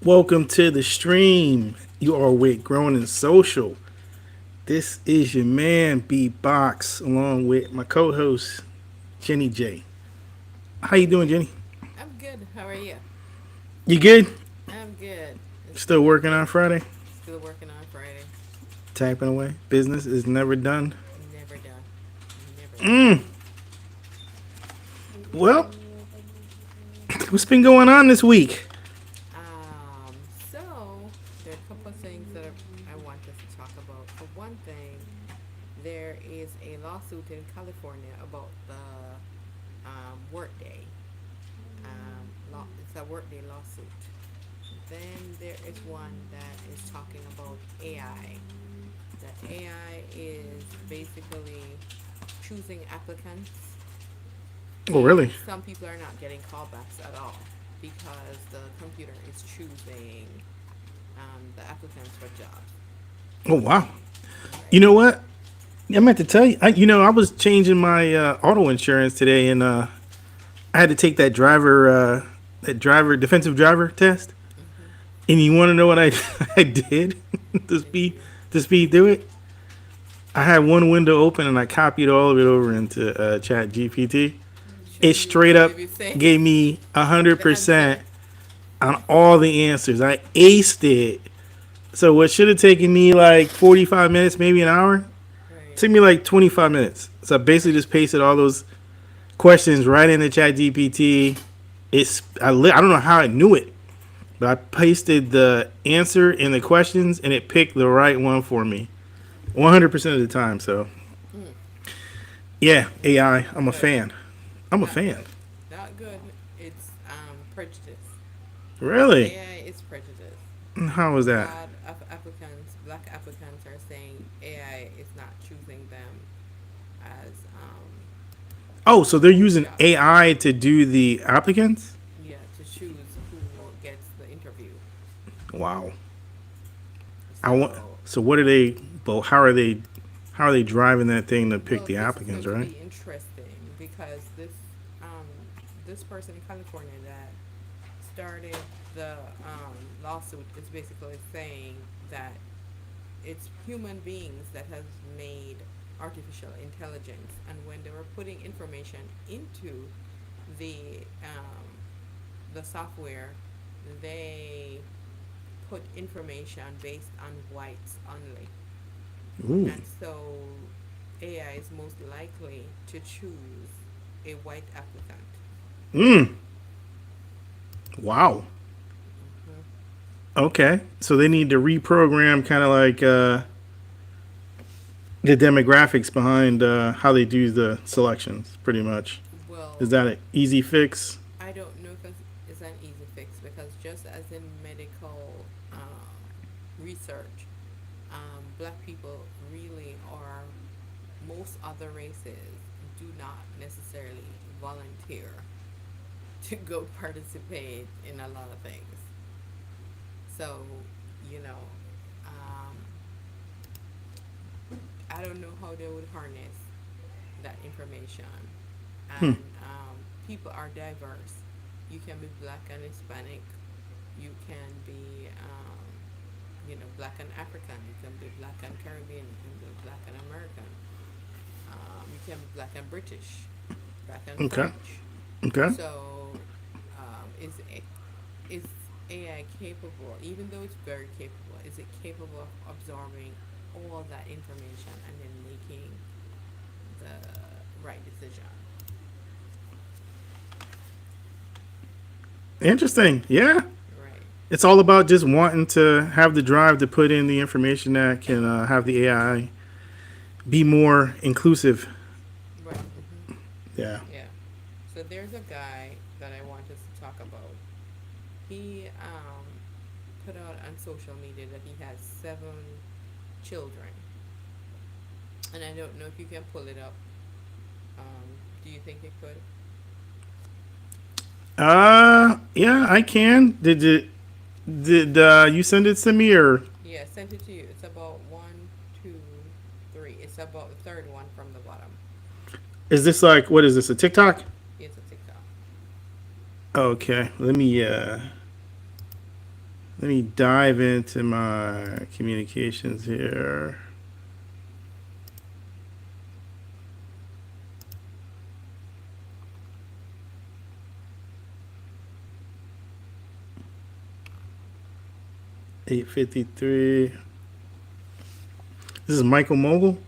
Welcome to the stream. You are with Growing and Social. This is your man B Box, along with my co-host Jenny J. How you doing, Jenny? I'm good. How are you? You good? I'm good. It's Still been a working good, on Friday? still working on Friday. Tapping away. Business is never done. Never done. Never done. Mm. Well, what's been going on this week? So there are a couple of things that I want us to talk about. For one thing, there is a lawsuit in California about the workday. It's a workday lawsuit. Then there is one that is talking about AI. That AI is basically choosing applicants, Oh, really? and some people are not getting callbacks at all because the computer is choosing the applicants for jobs. Oh, wow. You Right. know what? I meant to tell you. I was changing my auto insurance today, and I had to take that driver defensive driver test. Mm-hmm. And you want to know what I I did to What did you speed do? to speed through it? I had one window open and I copied all of it over into Chat GPT. It straight Should up we be saying gave me a hundred the percent answer? on all the answers. I aced it. So what should have taken me like 45 minutes, maybe an hour, Right. took me like 25 minutes. So I basically Right. just pasted all those questions right into Chat GPT. I don't know how it knew it, but I pasted the answer in the questions and it picked the right one for me 100% of the time. So, Mm. yeah, AI, Not I'm a good. fan. I'm a Not fan. good. Not good. It's prejudice. Really? AI is prejudice. How was A that? lot of applicants, black applicants, are saying AI is not choosing them as Oh, so they're for using jobs. AI to do the applicants? Yeah, to choose who gets the interview. Wow. I want. So, So what are they? Well, how are they driving that thing to pick well, the this is applicants? going to Right? be interesting because this person in California that started the lawsuit is basically saying that it's human beings that has made artificial intelligence, and when they were putting information into the software, they put information based on whites only. Ooh. And so AI is most likely to choose a white applicant. Mm. Wow. Hmm. Okay. So they need to reprogram kind of like the demographics behind how they do the selections, pretty much. Is Well, that an easy fix? I don't know if it's an easy fix because just as in medical research, black people really are, most other races do not necessarily volunteer to go participate in a lot of things. So, you know, um, I don't know how they would harness that information. And people are diverse. You can be black and Hispanic. You can be, black and African. You can be black and Caribbean. You can be black and American. You can be black and British, black and Okay. French. Okay. So, is AI capable, even though it's very capable, is it capable of absorbing all that information and then making the right decision? Interesting. Yeah. Right. It's all about just wanting to have the drive to put in the information that can have the AI be more inclusive. Right. Hmm. Yeah. Yeah. So there's a guy that I want us to talk about. He put out on social media that he has 7 children, and I don't know if you can pull it up. Do you think it could? Yeah, I can. Did you send it to me or Yeah, I sent it to you. It's about one, two, three. It's about the third one from the bottom. is this like what is this a TikTok? It's a TikTok. Okay, let me Let me dive into my communications here. $8.53. This is Michael Mogul,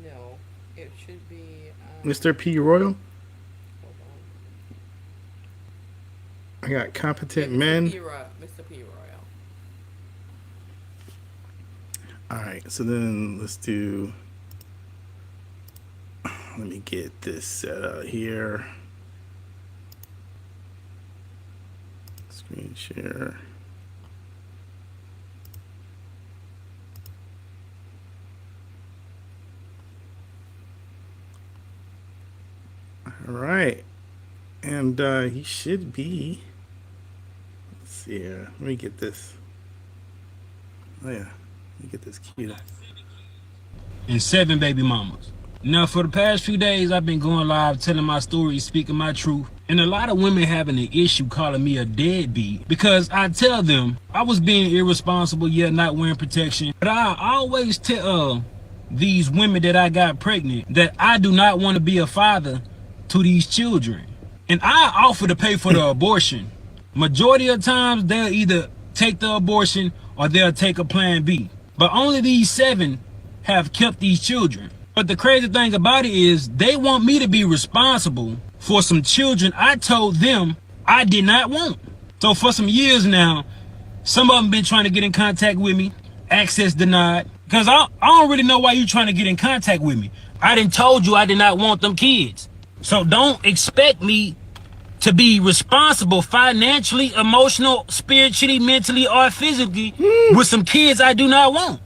No, it should be. Mr. P. Royal. Hold on. I got Yeah, competent Mr. men. P. Royal. Mr. P. Royal. All right, so then let's do. Let me get this set up here. Screen share. All right, and he should be. Let's see here. Let me get this. Oh yeah, let me get this queued up. And 7 baby mamas. Now, for the past few days, I've been going live telling my story, speaking my truth. And a lot of women having an issue calling me a deadbeat because I tell them I was being irresponsible, yet not wearing protection. But I always tell these women that I got pregnant that I do not want to be a father to these children. And I offer to pay for the abortion. Majority of times, they'll either take the abortion or they'll take a plan B. But only these 7 have kept these children. But the crazy thing about it is they want me to be responsible for some children I told them I did not want. So for some years now, some of them been trying to get in contact with me, access denied. Because I don't really know why you trying to get in contact with me. I done told you I did not want them kids. So don't expect me to be responsible financially, emotional, spiritually, mentally, or physically with some kids I do not want.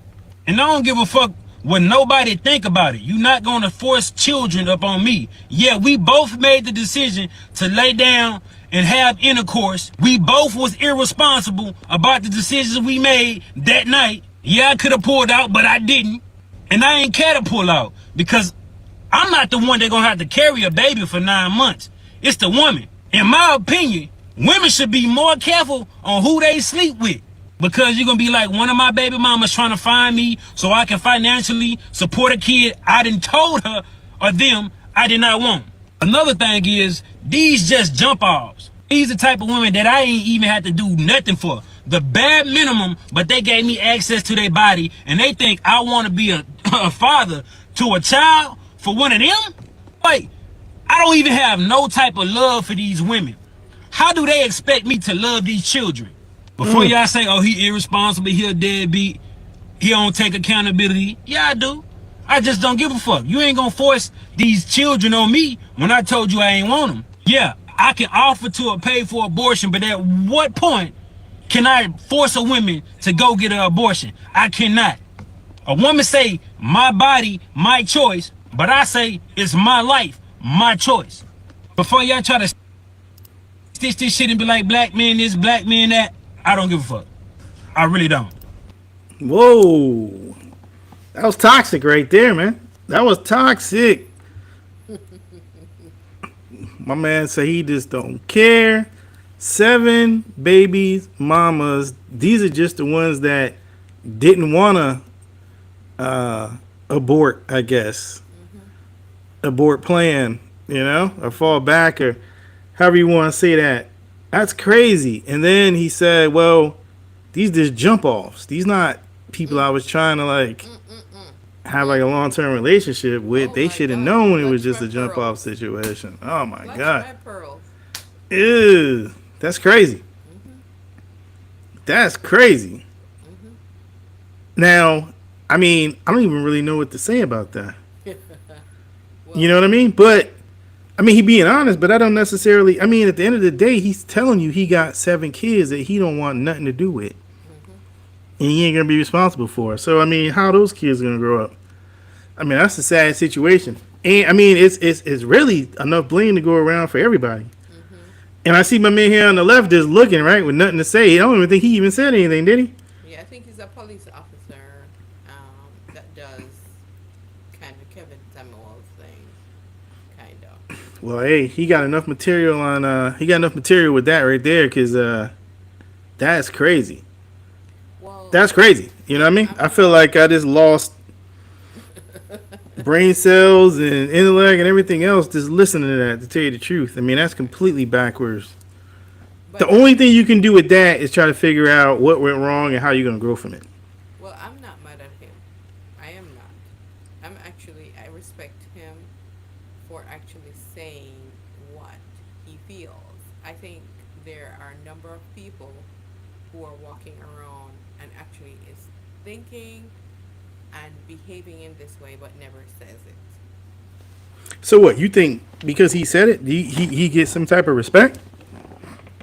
And I don't give a fuck what nobody think about it. You're not going to force children up on me. Yeah, we both made the decision to lay down and have intercourse. We both was irresponsible about the decisions we made that night. Yeah, I could have pulled out, but I didn't. And I ain't care to pull out because I'm not the one that gonna have to carry a baby for 9 months. It's the woman. In my opinion, women should be more careful on who they sleep with. Because you're gonna be like one of my baby mamas trying to find me so I can financially support a kid I done told her or them I did not want. Another thing is, these just jump offs. These the type of women that I ain't even had to do nothing for. The bare minimum, but they gave me access to their body and they think I want to be a father to a child for one of them? Wait, I don't even have no type of love for these women. How do they expect me to love these children? Before y'all say, oh, he irresponsible, he a deadbeat, he don't take accountability. Yeah, I do. I just don't give a fuck. You ain't gonna force these children on me when I told you I ain't want them. Yeah, I can offer to pay for abortion, but at what point can I force a woman to go get an abortion? I cannot. A woman say, my body, my choice, but I say, it's my life, my choice. Before y'all try to stitch this shit and be like, black men this, black men that, I don't give a fuck. I really don't. Whoa, that was toxic right there, man. That was toxic. My man said he just don't care. 7 babies, mamas. These are just the ones that didn't want to abort, I guess. Abort plan, or fall back, or however you want to say that. That's crazy. And then he said, well, these just jump offs. These not people I was trying to have like a long term relationship with. Oh They my should have God. known it was Clutch just my a jump off pearls. situation. Oh my Clutch God. my pearls. Ew. That's crazy. That's crazy. Now, I mean, I don't even really know what to say about that. You know Well, what I mean? But I mean, he being honest, but I don't necessarily. I mean, at the end of the day, he's telling you he got 7 kids that he don't want nothing to do with, and he ain't gonna be responsible for. So I mean, how those kids gonna grow up? I mean, that's a sad situation, and I mean, it's really enough blame to go around for everybody. And I see my man here on the left just looking right with nothing to say. I don't even think he even said anything, did he? yeah, I think he's a police officer that does kind of Kevin Samuels thing, kind of. Well, hey, he got enough material on. He got enough material with that right there, because That's crazy. Well, That's crazy. You know what I mean? I'm I not. feel like I just lost brain cells and intellect and everything else just listening to that, to tell you the truth. I mean, that's completely backwards. The But only thing you can do with that is try to figure out what went wrong and how you're going to grow from it. well, I'm not mad at him. I am not. I respect him for actually saying what he feels. I think there are a number of people who are walking around and actually is thinking and behaving in this way but never says it. So what, you think because he said it, he gets some type of respect?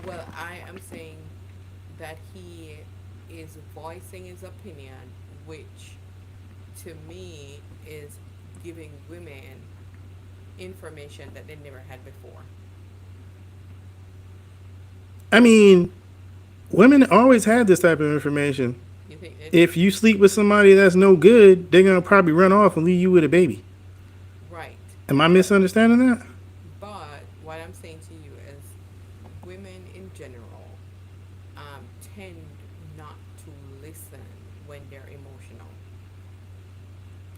Well, I am saying that he is voicing his opinion, which to me is giving women information that they never had before. I mean, women always had this type of information. You think they did? If you sleep with somebody that's no good, they're going to probably run off and leave you with a baby. Right. Am I But misunderstanding that? what I'm saying to you is women in general tend not to listen when they're emotional.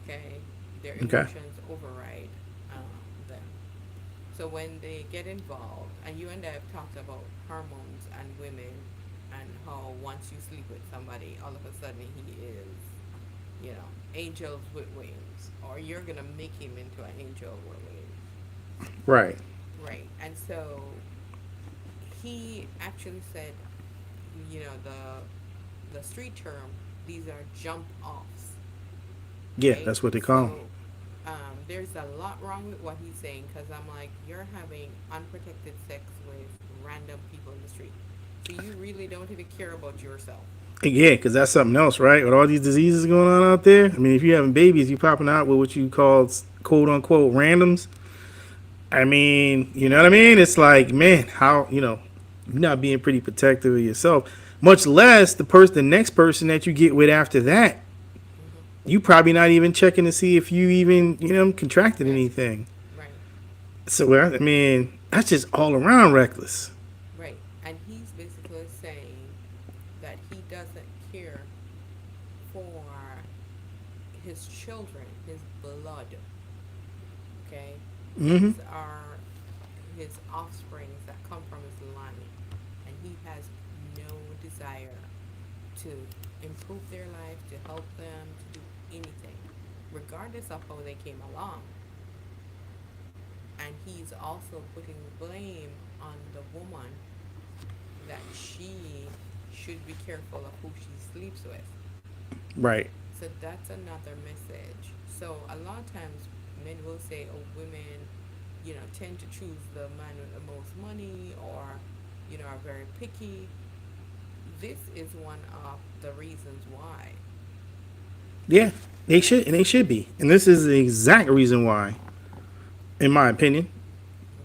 Okay? Their Okay. emotions override them. So when they get involved, and you and I have talked about hormones and women and how once you sleep with somebody, all of a sudden he is, angels with wings, or you're going to make him into an angel with wings. Right. Right. And so he actually said, the street term, these are jump offs. Yeah, Okay. that's what they call them. So there's a lot wrong with what he's saying because I'm like, you're having unprotected sex with random people in the street. So you really don't even care about yourself. Yeah, because that's something else, right? With all these diseases going on out there. I mean, if you're having babies, you popping out with what you call quote unquote randoms. I mean, you know what I mean? It's like, man, how, you're not being pretty protective of yourself. Much less the next person that you get with after that. Hmm. You probably not even checking to see if you even, contracted Yes. anything. Right. So, I mean, that's just all around reckless. Right. And he's basically saying that he doesn't care for his children, his blood. Okay? Hmm. These are his offsprings that come from his line. And he has no desire to improve their life, to help them, to do anything, regardless of how they came along. And he's also putting the blame on the woman that she should be careful of who she sleeps with. Right. So that's another message. So a lot of times men will say, oh, women, tend to choose the man with the most money or, are very picky. This is one of the reasons why. Yeah, they should, and they should be. And this is the exact reason why, in my opinion.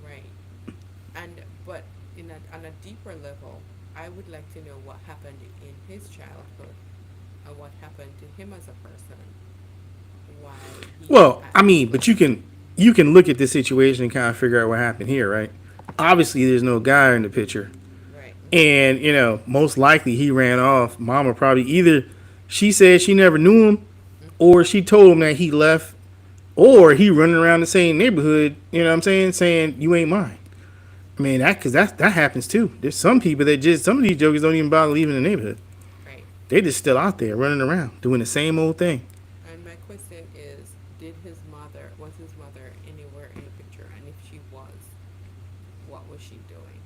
Right. But on a deeper level, I would like to know what happened in his childhood and what happened to him as a person. Why he Well, I acts mean, the but you can look at the situation and kind of figure out what happened here, right? Obviously, there's no guy in the picture, right. Hmm. and most likely he ran off. Mama probably either she said she never knew him, Hmm. or she told him that he left, or he running around the same neighborhood. You know what I'm saying you ain't mine. I mean that happens too. There's some people that just some of these jokers don't even bother leaving the neighborhood. Right. They just still out there running around doing the same old thing. And my question is, was his mother anywhere in the picture? And if she was, what was she doing?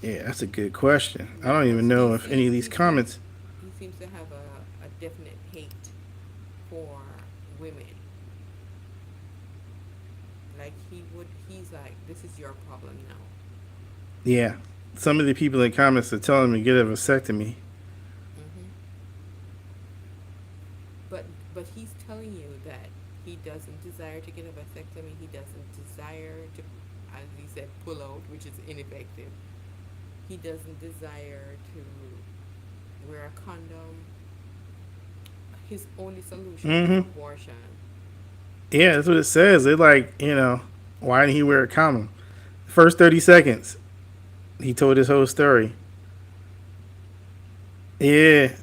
Yeah, that's a good question. I don't even Because know if any of these comments. he seems to have a definite hate for women. Like he's like, this is your problem now. Yeah, some of the people in the comments are telling me to get a vasectomy. Hmm. But he's telling you that he doesn't desire to get a vasectomy. He doesn't desire to, as he said, pull out, which is ineffective. He doesn't desire to wear a condom. His only solution is Hmm. abortion. Yeah, that's what it says. They're like, why didn't he wear a condom? First 30 seconds, he told his whole story. Yeah.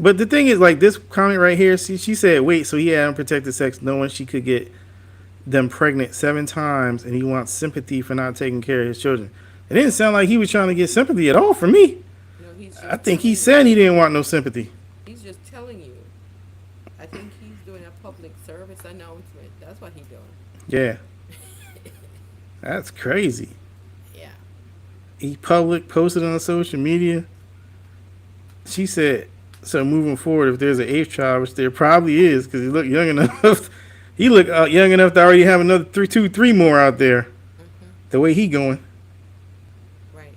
But the thing is, like this comment right here, she said, wait, so he had unprotected sex knowing she could get them pregnant 7 times and he wants sympathy for not taking care of his children. It didn't sound like he was trying to get sympathy at all from me. No, he's I just think he telling you. said he didn't want no sympathy. He's just telling you. I think he's doing a public service announcement. That's what he's doing. Yeah. That's crazy. Yeah. He public posted on social media. She said, so moving forward, if there's an eighth child, which there probably is, because he looked young enough, he looked young enough to already have another three more out there. The way he going. Right.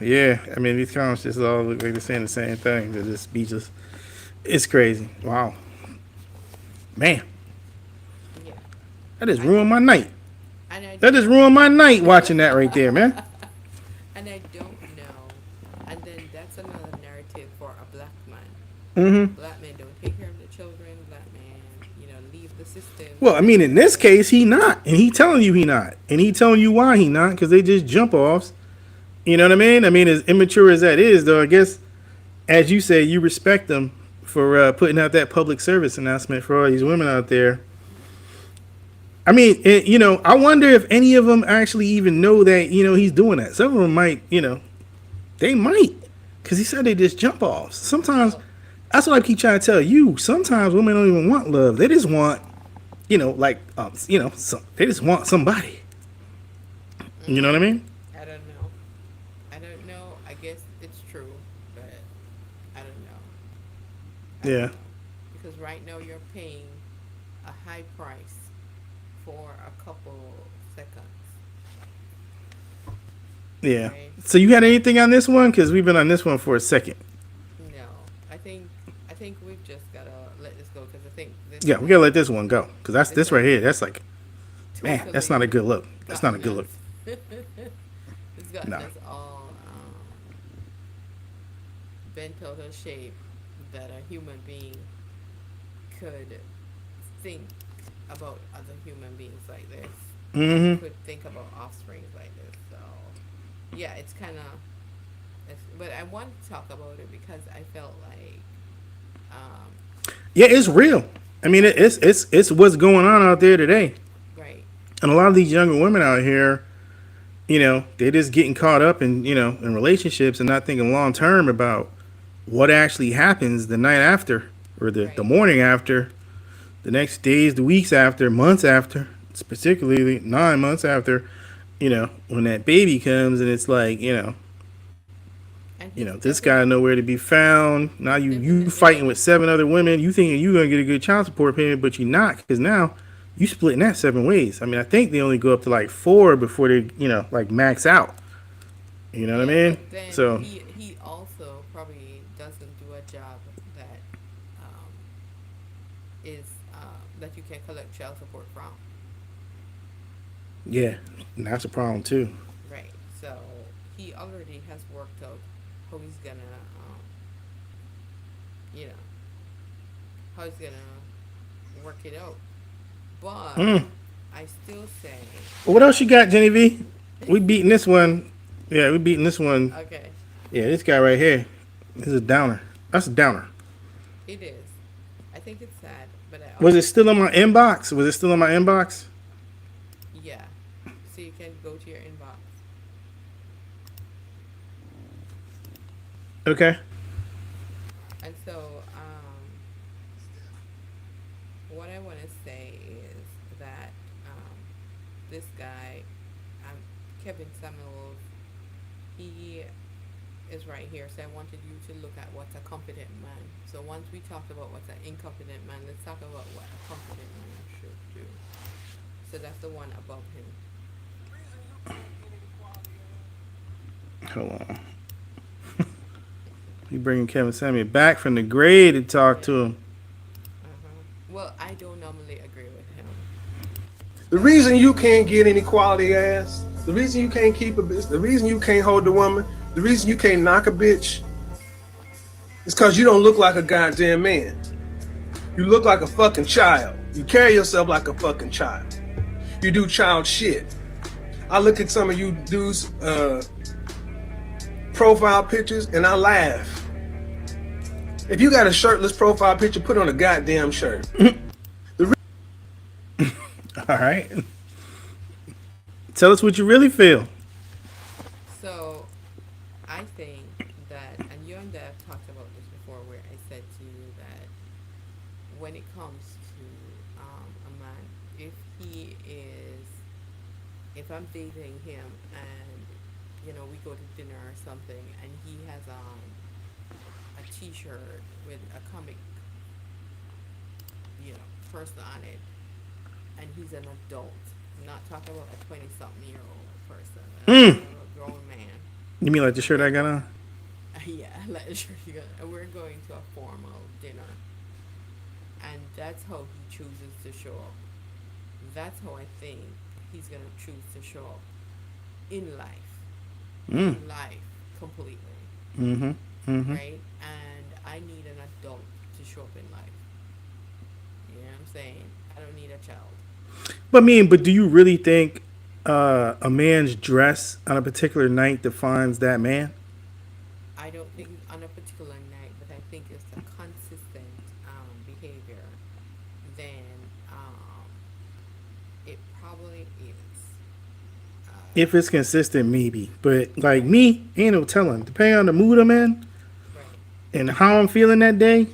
Yeah. I mean, these comments just all look like they're saying the same thing. They're just speechless. It's crazy. Wow. Man, Yeah. that just ruined my night. And I That just ruined my night watching that right there, man. and I don't know. And then that's another narrative for a black man. Mm-hmm. Black men don't take care of the children. Black men, leave the system. Well, I mean, in this case, he not, and he telling you he not, and he telling you why he not, because they just jump offs. You know what I mean? I mean, as immature as that is, though, I guess, as you say, you respect them for putting out that public service announcement for all these women out there. I mean, I wonder if any of them actually even know that, he's doing that. Some of them might, they might, because he said they just jump offs. Sometimes, that's what I keep trying to tell you. Sometimes women don't even want love. They just want, they just want somebody. You know what I mean? I don't know. I don't know. I guess it's true, but I don't know. I don't Yeah. know. Because right now you're paying a high price for a couple seconds. Yeah. Right? So you had anything on this one? Because we've been on this one for a second. No, I think we've just gotta let this go because I think this Yeah, we gotta let this one go. Because that's This this one- right here. That's like, man, totally that's not a good look. That's not a good look. It's gotten No. us all bent out of shape that a human being could think about other human beings like this. Mm-hmm. Could think about offsprings like this. So yeah, it's kind of. But I want to talk about it because I felt like. Yeah, it's real. I mean, it's what's going on out there today. Right. And a lot of these younger women out here, they're just getting caught up in, in relationships and not thinking long term about what actually happens the night after or the Right. morning after, the next days, the weeks after, months after, particularly 9 months after, when that baby comes and it's like, And he's this guy nowhere to be found. Now you definitely fighting with 7 other women. You thinking you gonna get a good child support payment, but you're not, because now you splitting that 7 ways. I mean, I think they only go up to like 4 before they, like max out. You know what I mean? But then So he also probably doesn't do a job that is that you can collect child support from. yeah, and that's a problem too. Right. So he already has worked out how he's gonna, you know, how he's gonna work it out. But Mm. I still say, What else you got, Jenny V? We beating this one. Yeah, we beating this one. okay, Yeah, this guy right here. This is a downer. That's a downer. it is. I think it's sad, but I Was also, it still in my inbox? Was it still in my inbox? yeah. So you can go to your inbox. Okay. And so, what I want to say is that this guy, Kevin Samuels, he is right here. So I wanted you to look at what's a competent man. So once we talked about what's an incompetent man, let's talk about what a competent man should do. So that's the one above him. Hold on. You bringing Kevin Samuel back from the grave to talk to him. Well, I don't normally agree with him. The reason you can't get any quality ass, the reason you can't keep a bitch, the reason you can't hold the woman, the reason you can't knock a bitch is because you don't look like a goddamn man. You look like a fucking child. You carry yourself like a fucking child. You do child shit. I look at some of you dudes' profile pictures and I laugh. If you got a shirtless profile picture, put on a goddamn shirt. All right. Tell us what you really feel. So, I think that, and you and Dad talked about this before, where I said to you that when it comes to a man, if he is, if I'm dating him and we go to dinner or something, and he has a T-shirt with a comic person on it, and he's an adult. I'm not talking about a 20-something-year-old person. I'm talking about a grown man. You mean like the And shirt I got on? yeah, like sure you got. And we're going to a formal dinner, and that's how he chooses to show up. That's how I think he's gonna choose to show up in life. Mm. In life, completely, Mm-hmm. Mm-hmm. right? And I need an adult to show up in life. You know what I'm saying? I don't need a child. But do you really think a man's dress on a particular night defines that man? I don't think on a particular night, but I think it's a consistent behavior. Then it probably is. If it's consistent, maybe. But like me, ain't no telling. Depending on the mood I'm in Right. and how I'm feeling that day,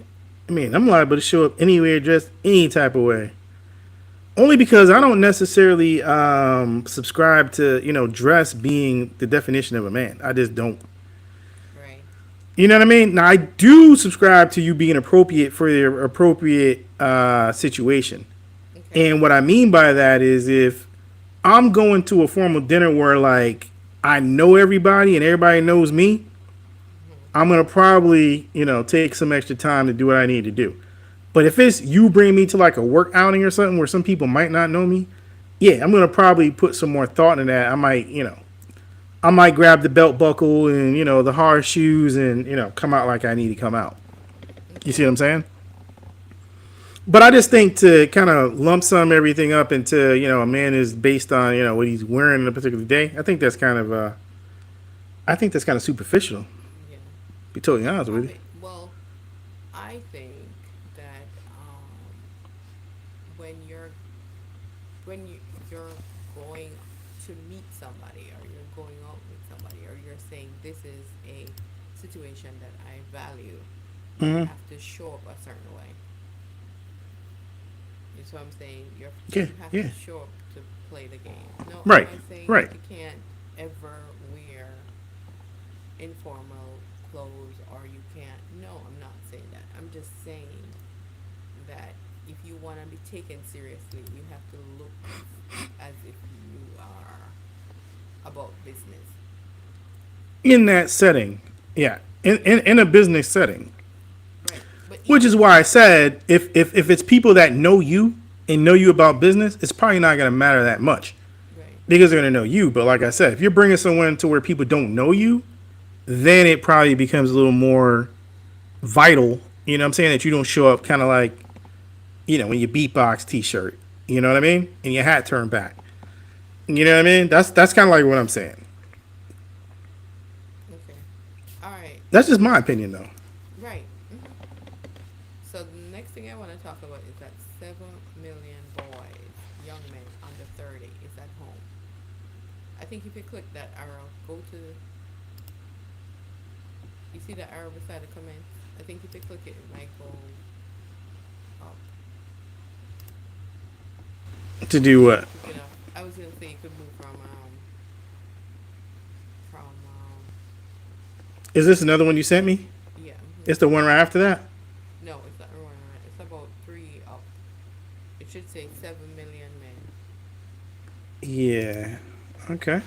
I mean, I'm liable to show up anywhere dressed any type of way. Only because I don't necessarily subscribe to, dress being the definition of a man. I just don't. Right. You know what I mean? Now, I do subscribe to you being appropriate for your appropriate situation. Okay. And what I mean by that is if I'm going to a formal dinner where, like, I know everybody and everybody knows me, I'm going to probably, take some extra time to do what I need to do. But if it's you bring me to like a work outing or something where some people might not know me, yeah, I'm gonna probably put some more thought in that. I might grab the belt buckle and the hard shoes and come out like I need to come out. You see what I'm saying? But I just think to kind of lump sum everything up into a man is based on what he's wearing in a particular day. I think that's kind of superficial. Yeah. Be totally honest with you. Okay. Well, I think that when you're you're going to meet somebody, or you're going out with somebody, or you're saying this is a situation that I value, you Hmm. have to show up a certain way. You see what I'm saying? Yeah, You have yeah. to show up to play the game. No, I'm Right, not saying right. that you can't ever wear informal clothes, or you can't. No, I'm not saying that. I'm just saying that if you want to be taken seriously, you have to look as if you are about business. In that setting, yeah, in a business setting. Right. But Which is even why I said if it's people that know you and know you about business, it's probably not going to matter that much right. because they're going to know you. But like I said, if you're bringing someone to where people don't know you, then it probably becomes a little more vital. You know what I'm saying? That you don't show up kind of like, in your beatbox t-shirt. You know what I mean? And your hat turned back. You know what I mean? That's kind of like what I'm saying. Okay. All right. That's just my opinion, though. Right. So the next thing I want to talk about is that 7 million boys, young men under 30, is at home. I think if you click that arrow, go to, you see the arrow beside the comments? I think if you click it, it might go up. To do what? Pick it up. I was gonna say you could move from Is this another one you sent me? yeah. It's the one right after that? No, it's not one. It's about 3 up. It should say 7 million men. Yeah. Okay.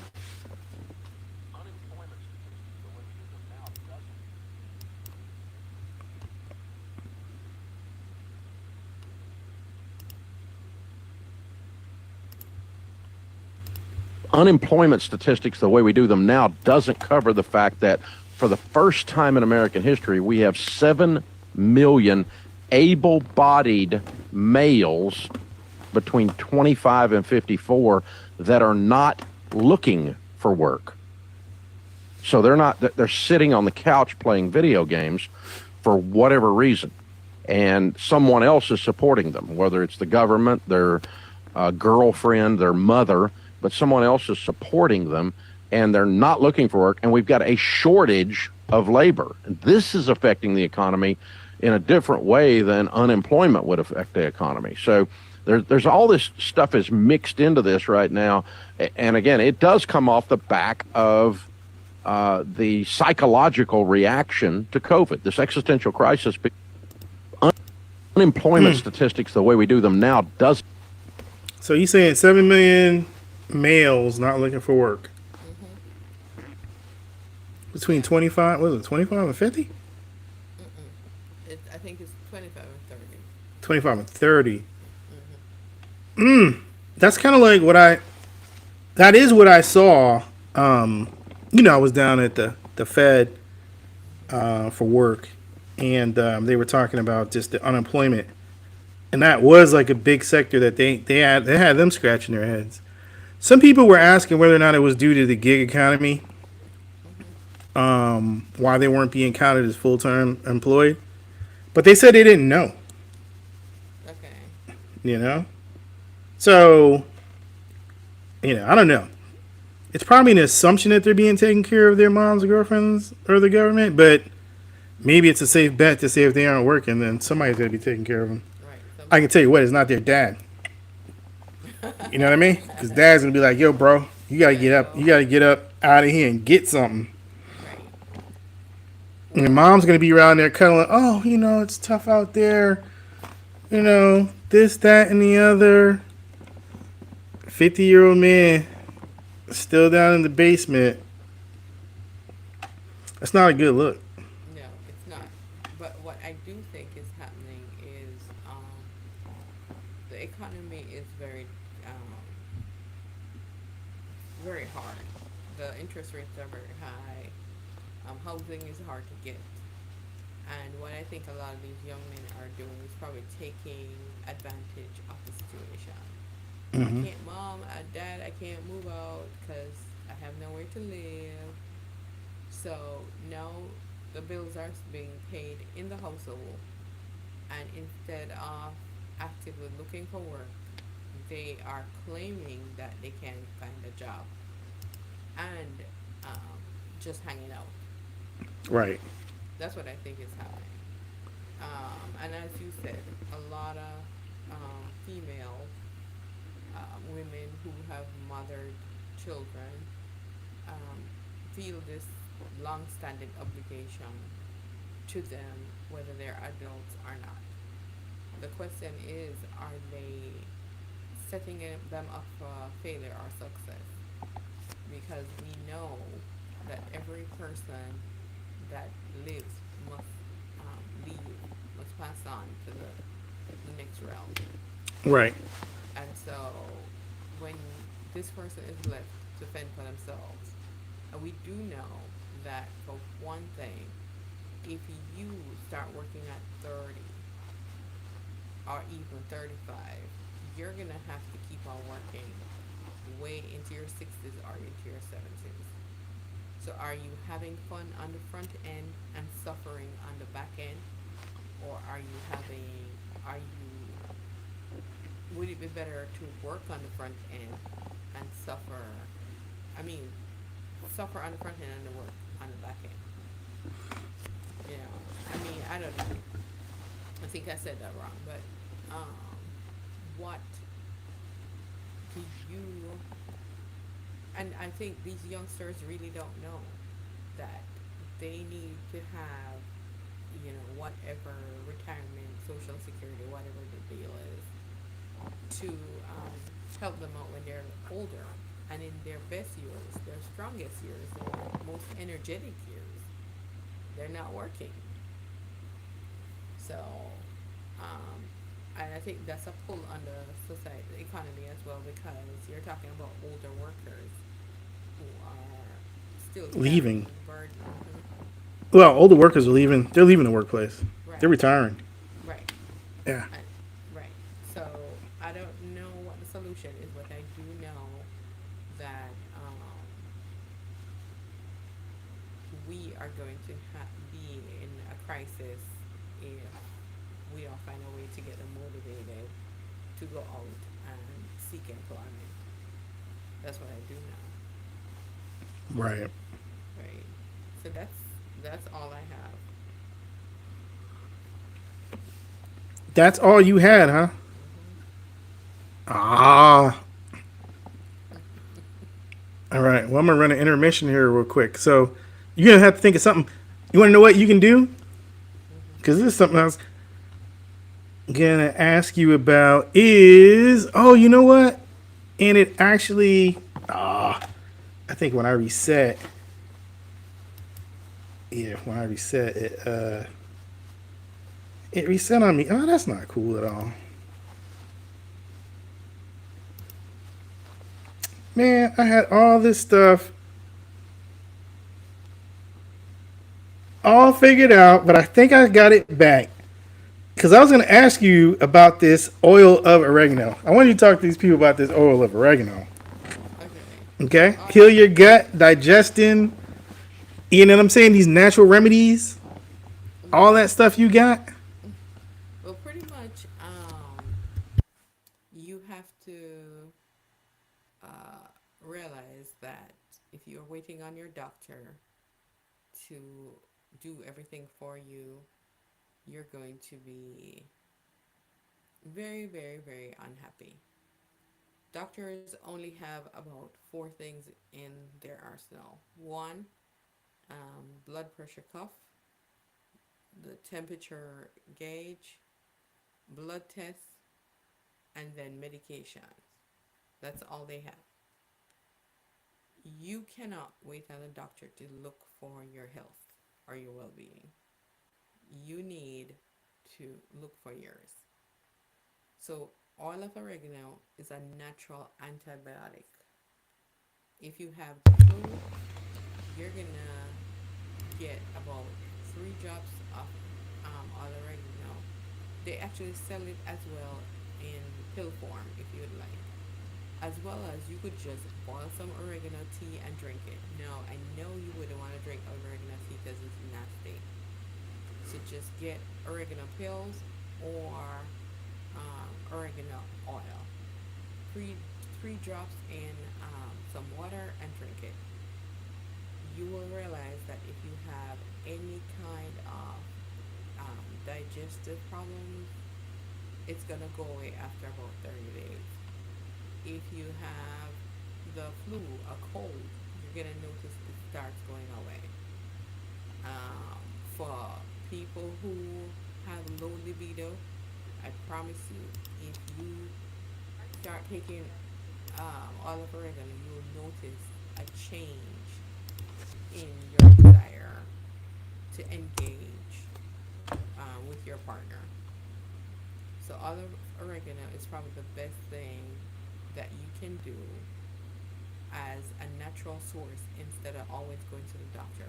Unemployment statistics, the way we do them now, doesn't cover the fact that for the first time in American history, we have 7 million able-bodied males between 25 and 54 that are not looking for work. So they're sitting on the couch playing video games for whatever reason. And someone else is supporting them, whether it's the government, their girlfriend, their mother, but someone else is supporting them and they're not looking for work. And we've got a shortage of labor. And this is affecting the economy in a different way than unemployment would affect the economy. So there's all this stuff is mixed into this right now. And again, it does come off the back of the psychological reaction to COVID, this existential crisis. Unemployment statistics, the way we do them now, does. So you saying 7 million males not looking for work between 25, what is it, 25 and 50? I think it's 25 and 30. 25 and 30. That's kind of like that is what I saw. I was down at the Fed for work, and they were talking about just the unemployment, and that was like a big sector that they had them scratching their heads. Some people were asking whether or not it was due to the gig economy, why they weren't being counted as full-time employed, but they said they didn't know. Okay. So I don't know. It's probably an assumption that they're being taken care of their moms or girlfriends or the government, but maybe it's a safe bet to say if they aren't working, then somebody's going to be taking care of them. Right. I can tell you what, it's not their dad. You know what I mean? Because dad's going to be like, yo, bro, you got to get up. You got to get up out of here and get something. Right. And mom's going to be around there cuddling, oh, it's tough out there. This, that, and the other. 50-year-old man still down in the basement. That's not a good look. No, it's not. But what I do think is happening is the economy is very hard. The interest rates are very high. Housing is hard to get. And what I think a lot of these young men are doing is probably taking advantage of the situation. I can't, mom, dad, I can't move out because I have nowhere to live. So now the bills are being paid in the household, and instead of actively looking for work, they are claiming that they can find a job and just hanging out. Right. That's what I think is happening. And as you said, a lot of female women who have mothered children feel this long-standing obligation to them, whether they're adults or not. The question is, are they setting them up for failure or success? Because we know that every person that lives must leave, must pass on to the next realm. Right. And so when this person is left to fend for themselves, and we do know that for one thing, if you start working at 30 or even 35, you're going to have to keep on working way into your 60s or into your 70s. So are you having fun on the front end and suffering on the back end? Or would it be better to work on the front end and suffer on the front end and work on the back end? I don't know. I think I said that wrong, but what do you, and I think these youngsters really don't know that they need to have, whatever retirement, social security, whatever the deal is, to help them out when they're older and in their best years, their strongest years, their most energetic years. They're not working. So, and I think that's a pull on the society, the economy as well, because you're talking about older workers who are still Leaving. carrying the burden. Well, older workers are leaving. They're leaving the workplace. Right. They're retiring. Right. Yeah. Right. So I don't know what the solution is, but I do know that we are going to be in a crisis if we don't find a way to get them motivated to go out and seek employment. That's what I do now, Right. right? So that's all I have. That's all you had, huh? Hmm. Ah. All right. Well, I'm gonna run an intermission here real quick. So you're gonna have to think of something. You want to know what you can do? Hmm. Because this is something I was gonna ask you about. Is oh, you know what? And it actually, I think when I reset, yeah, when I reset it, it reset on me. Oh, that's not cool at all, man. I had all this stuff all figured out, but I think I got it back. Because I was going to ask you about this oil of oregano. I want you to talk to these people about this oil of oregano. Okay. Okay? All Heal I your gut, digestion. You know what I'm saying? These natural remedies, all well, that stuff you got. well, pretty much, you have to realize that if you're waiting on your doctor to do everything for you, you're going to be very, very, very unhappy. Doctors only have about four things in their arsenal. One, blood pressure cuff, the temperature gauge, blood tests, and then medications. That's all they have. You cannot wait on a doctor to look for your health or your well being. You need to look for yours. So, oil of oregano is a natural antibiotic. If you have the flu, you're gonna get about 3 drops of oil oregano. They actually sell it as well in pill form if you'd like. As well as you could just boil some oregano tea and drink it. No, I know you wouldn't want to drink oregano tea because it's nasty. So just get oregano pills or oregano oil. Three, 3 drops in some water and drink it. You will realize that if you have any kind of digestive problems, it's gonna go away after about 30 days. If you have the flu, a cold, you're gonna notice it starts going away. For people who have low libido, I promise you, if you start taking olive oregano, you will notice a change in your desire to engage with your partner. So olive oregano is probably the best thing that you can do as a natural source instead of always going to the doctor.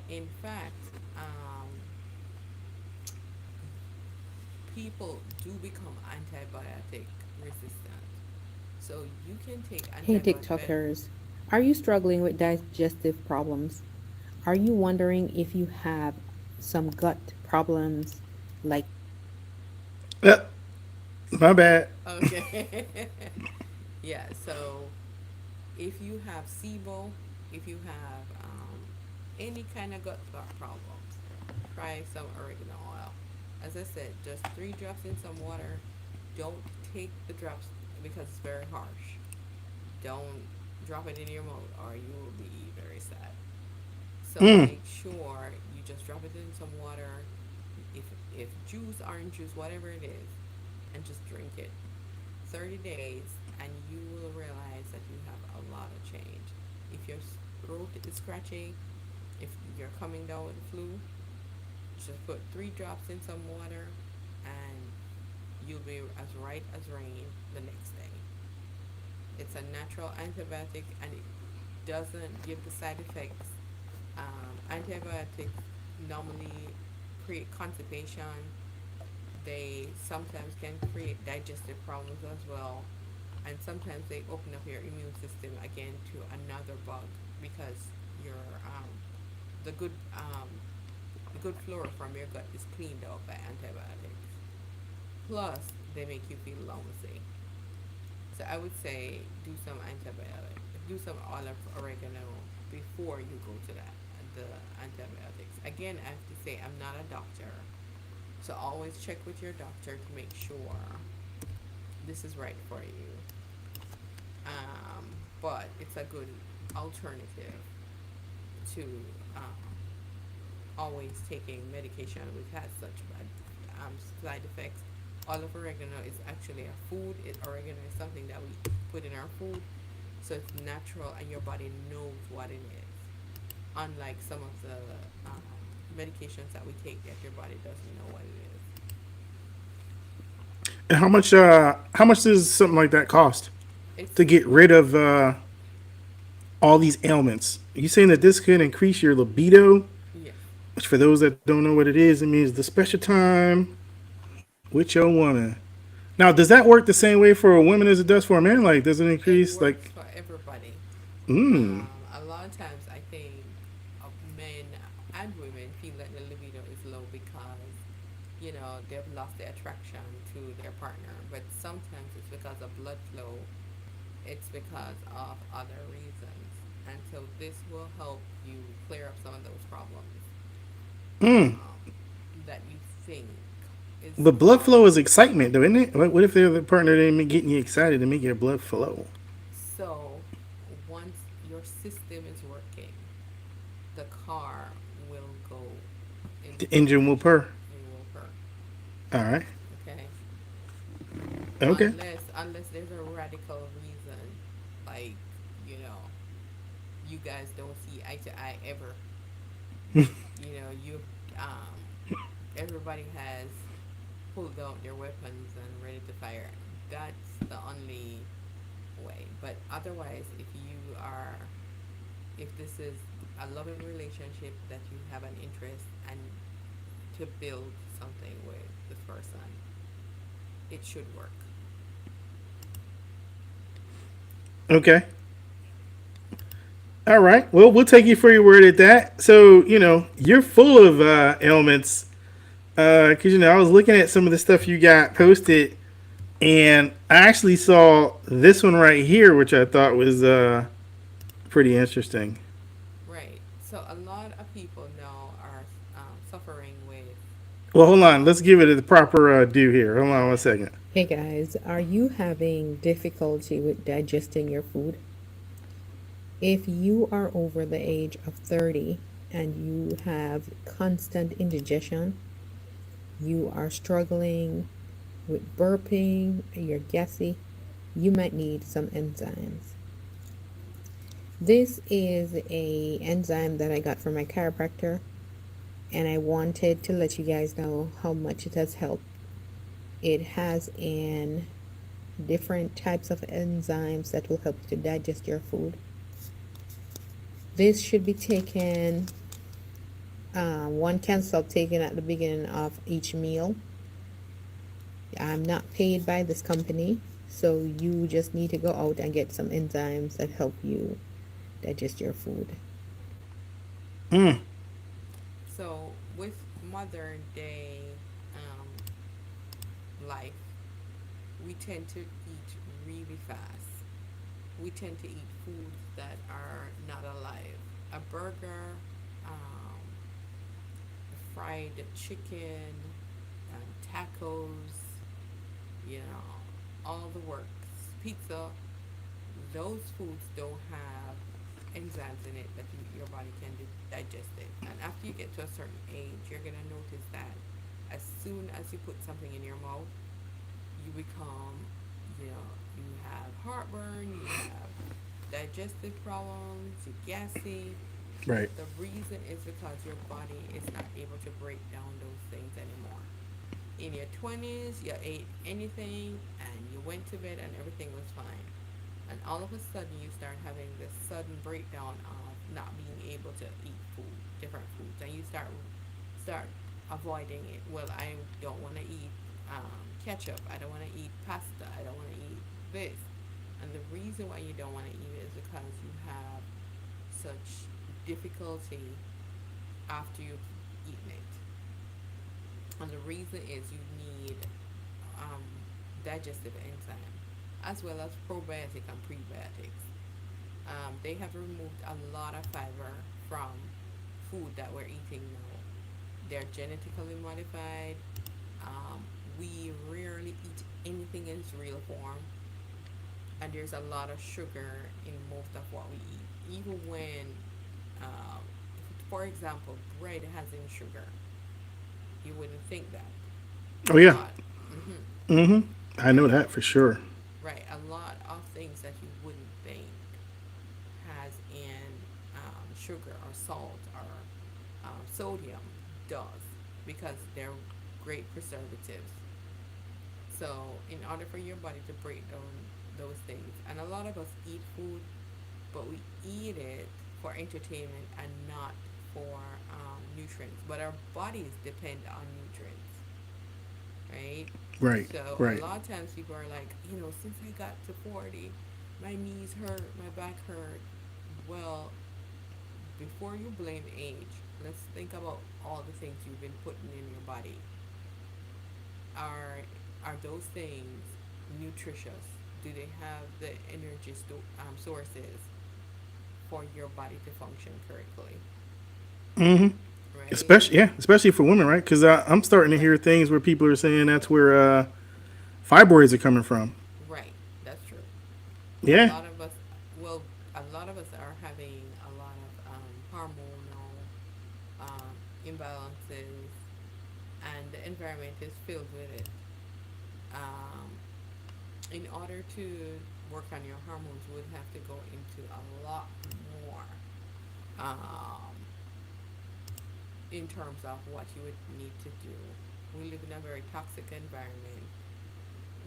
In fact, people do become antibiotic resistant. So you can take Hey antibiotic. TikTokers, are you struggling with digestive problems? Are you wondering if you have some gut problems like Uh, my bad. Okay. Yeah, so if you have SIBO, if you have any kind of gut problems, try some oregano oil. As I said, just 3 drops in some water. Don't take the drops because it's very harsh. Don't drop it in your mouth or you will be very sad. So Mm. make sure you just drop it in some water, if juice, orange juice, whatever it is, and just drink it. 30 days and you will realize that you have a lot of change. If your throat is scratchy, if you're coming down with the flu, just put 3 drops in some water and you'll be as right as rain the next day. It's a natural antibiotic and it doesn't give the side effects. Antibiotics normally create constipation. They sometimes can create digestive problems as well. And sometimes they open up your immune system again to another bug because your the good the good flora from your gut is cleaned out by antibiotics. Plus, they make you feel lousy. So I would say do some antibiotic, do some olive oregano before you go to the antibiotics. Again, I have to say I'm not a doctor, so always check with your doctor to make sure this is right for you. But it's a good alternative to always taking medication which has such bad side effects. Olive oregano is actually a food. Oregano is something that we put in our food, so it's natural and your body knows what it is. Unlike some of the um, medications that we take that your body doesn't know what it is. And how much does something like that cost to It's get rid of all these ailments? Are you saying that this could increase your libido? yes, Which, for those that don't know what it is, it means the special time with your woman. Now, does that work the same way for a woman as it does for a man? Like, does it it increase works like? for everybody. Mm, A lot of times, I think men and women feel that the libido is low because they've lost the attraction to their partner. But sometimes it's because of blood flow. It's because of other reasons, and so this will help you clear up some of those problems mm. that you think is But blood flow is causing. excitement, though, isn't it? What if the other partner didn't getting you excited to make your blood flow? So once your system is working, the car will go The into engine will operation purr. and will purr. All right. Okay, Okay. unless there's a radical reason, like you know, you guys don't see eye to eye ever. You everybody has pulled out their weapons and ready to fire. That's the only way. But otherwise, if this is a loving relationship that you have an interest and to build something with this person, it should work. Okay. All right. Well, we'll take you for your word at that. So, you're full of ailments. Because, I was looking at some of the stuff you got posted, and I actually saw this one right here, which I thought was pretty interesting. Right. So a lot of people now are suffering with. Well, hold on. Let's give it the proper due here. Hold on one Okay. second. Hey guys, are you having difficulty with digesting your food? If you are over the age of 30 and you have constant indigestion, you are struggling with burping, you're gassy, you might need some enzymes. This is a enzyme that I got from my chiropractor, and I wanted to let you guys know how much it has helped. It has in different types of enzymes that will help you to digest your food. This should be taken, one can stop taken at the beginning of each meal. I'm not paid by this company, so you just need to go out and get some enzymes that help you digest your food. Mm. So with modern day life, we tend to eat really fast. We tend to eat foods that are not alive. A burger, um, fried chicken, tacos, all the works. Pizza, those foods don't have enzymes in it that your body can digest it. And after you get to a certain age, you're going to notice that as soon as you put something in your mouth, you become, you have heartburn, you have digestive problems, you're gassy. Right. The reason is because your body is not able to break down those things anymore. In your 20s, you ate anything and you went to bed and everything was fine. And all of a sudden, you start having this sudden breakdown of not being able to eat food, different foods, and you start avoiding it. Well, I don't want to eat ketchup. I don't want to eat pasta. I don't want to eat this. And the reason why you don't want to eat it is because you have such difficulty after you've eaten it. And the reason is you need um, digestive enzyme as well as probiotic and prebiotics. They have removed a lot of fiber from food that we're eating now. They're genetically modified. We rarely eat anything in its real form, and there's a lot of sugar in most of what we eat. Even when, um, for example, bread has in sugar, you wouldn't think that. Oh A yeah. lot, hmm Mm-hmm. I know right? that for sure. Right. A lot of things that you wouldn't think has in sugar or salt or sodium does because they're great preservatives. So, in order for your body to break down those things, and a lot of us eat food, but we eat it for entertainment and not for nutrients. But our bodies depend on nutrients, right? Right. So, a Right. lot of times people are like, since I got to 40, my knees hurt, my back hurt. Well, before you blame age, let's think about all the things you've been putting in your body. Are are those things nutritious? Do they have the energy sources for your body to function correctly? Mm-hmm. Right? Especially yeah, especially for women, right? Because I'm starting to Right. hear things where people are saying that's where fibroids are coming from. Right. That's true. A Yeah. lot of us, well, a lot of us are having a lot of hormonal imbalances, and the environment is filled with it. Um, in order to work on your hormones, you would have to go into a lot more um, in terms of what you would need to do. We live in a very toxic environment.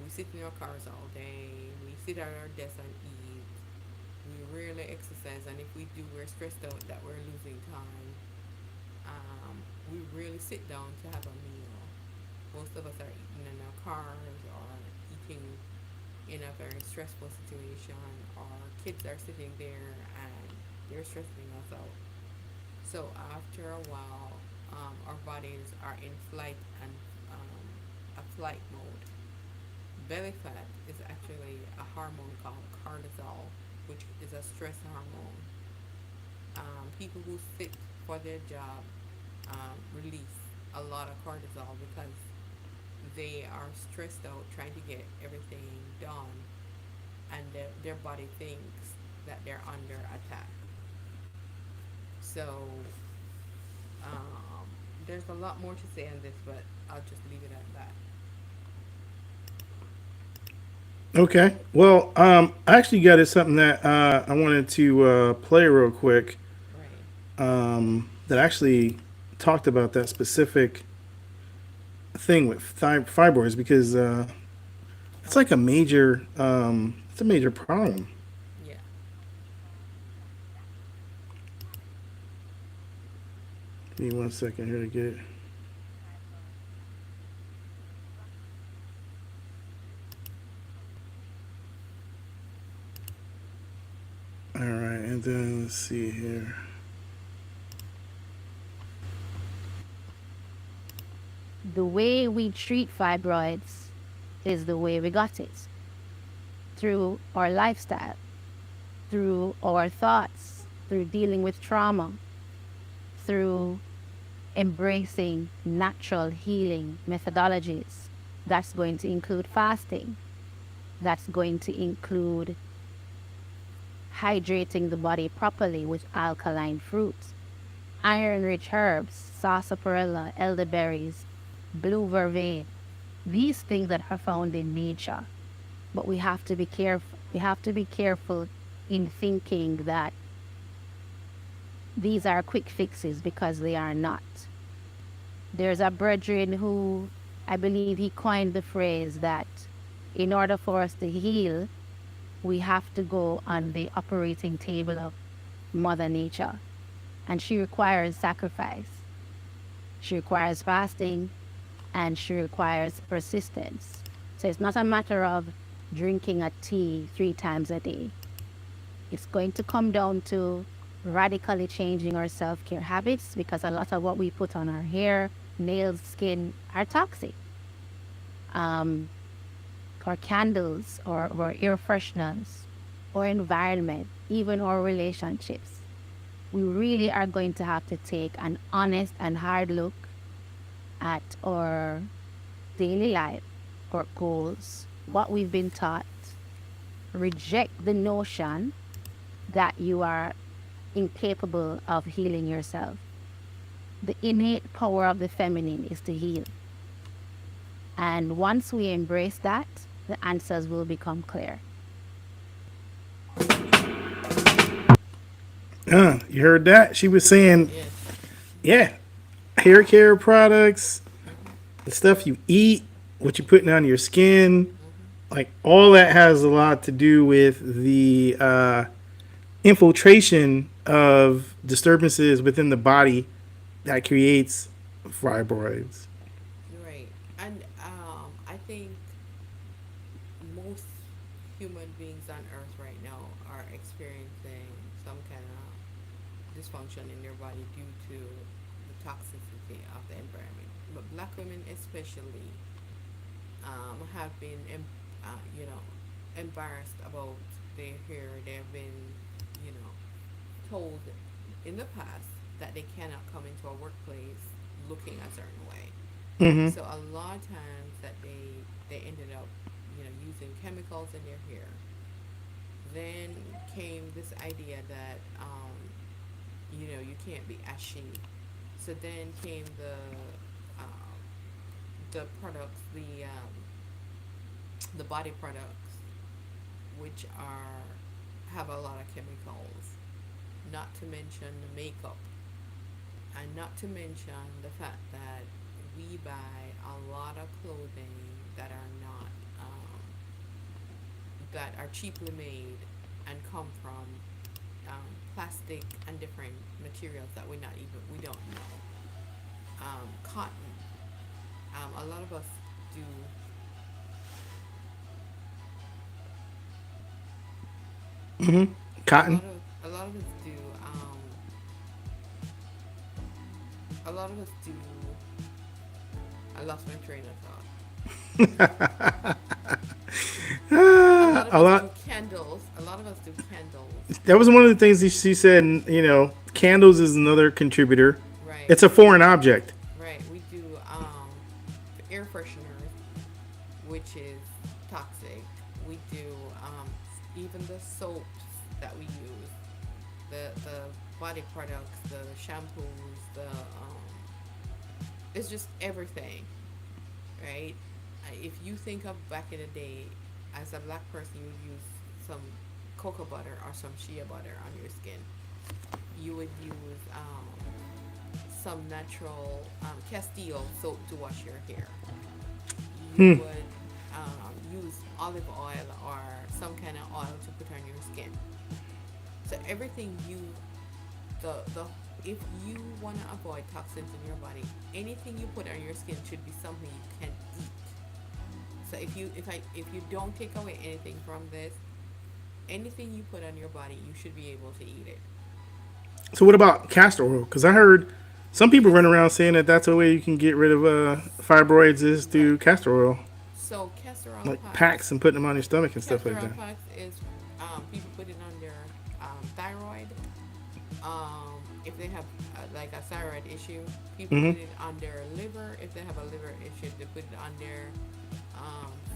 We sit in our cars all day. We sit at our desks and eat. We rarely exercise, and if we do, we're stressed out that we're losing time. We rarely sit down to have a meal. Most of us are eating in our cars or eating in a very stressful situation, or kids are sitting there and they're stressing us out. So after a while, our bodies are in flight and um, a flight mode. Belly fat is actually a hormone called cortisol, which is a stress hormone. People who sit for their job release a lot of cortisol because they are stressed out trying to get everything done, and their body thinks that they're under attack. So um, there's a lot more to say on this, but I'll just leave it at that. Okay. Well, I actually got it something that I wanted to play real quick. Right. That actually talked about that specific thing with fibroids because it's like Okay. a major it's a major problem. Yeah. Give me 1 second here to get it. All right, and then let's see here. The way we treat fibroids is the way we got it, through our lifestyle, through our thoughts, through dealing with trauma, through embracing natural healing methodologies. That's going to include fasting. That's going to include hydrating the body properly with alkaline fruits, iron rich herbs, sarsaparilla, elderberries, blue vervain. These things that are found in nature. But we have to be careful. We have to be careful in thinking that these are quick fixes because they are not. There's a brethren who I believe he coined the phrase that in order for us to heal, we have to go on the operating table of Mother Nature. And she requires sacrifice. She requires fasting and she requires persistence. So it's not a matter of drinking a tea 3 times a day. It's going to come down to radically changing our self care habits because a lot of what we put on our hair, nails, skin are toxic. Um, or candles or air fresheners or environment, even our relationships. We really are going to have to take an honest and hard look at our daily life, our goals, what we've been taught, reject the notion that you are incapable of healing yourself. The innate power of the feminine is to heal. And once we embrace that, the answers will become clear. You heard that? She was saying, Yes. yeah, hair care products, Mhm. the stuff you eat, what you're putting on your skin, Mhm. like all that has a lot to do with the infiltration of disturbances within the body that creates fibroids. Right. And I think most human beings on Earth right now are experiencing some kind of dysfunction in their body due to the toxicity of the environment. But black women especially have been, embarrassed about their hair. They've been, you know, told in the past that they cannot come into a workplace looking a certain way. Mm-hmm. So a lot of times that they ended up, using chemicals in their hair. Then came this idea that you can't be ashy. So then came the products, the body products, which are have a lot of chemicals. Not to mention the makeup, and not to mention the fact that we buy a lot of clothing that are not that are cheaply made and come from plastic and different materials that we don't know. Cotton. A lot of us do. Mm-hmm. A Cotton. lot of a lot of us do. A lot of us do. I lost my train of thought. A lot of A us do lot. candles. A lot of us do candles. That was one of the things that she said. Candles is another contributor. Right. It's a foreign object. Right. We do air fresheners, which is toxic. We do even the soaps that we use, the body products, the shampoos, it's just everything, right? If you think of back in the day, as a black person, you would use some cocoa butter or some shea butter on your skin. You would use some natural Castile soap to wash your hair. You Hmm. would use olive oil or some kind of oil to put on your skin. So everything the if you want to avoid toxins in your body, anything you put on your skin should be something you can eat. So if you don't take away anything from this, anything you put on your body, you should be able to eat it. So what about castor oil? Because I heard some people run Cast around saying that that's a way you can get rid of fibroids is through right. castor oil, So castor oil like packs. packs and putting them on your stomach and stuff Castor like oil that. packs is people put it on their thyroid. If they have like a thyroid issue, people Mm-hmm. put it on their liver. If they have a liver issue, they put it on their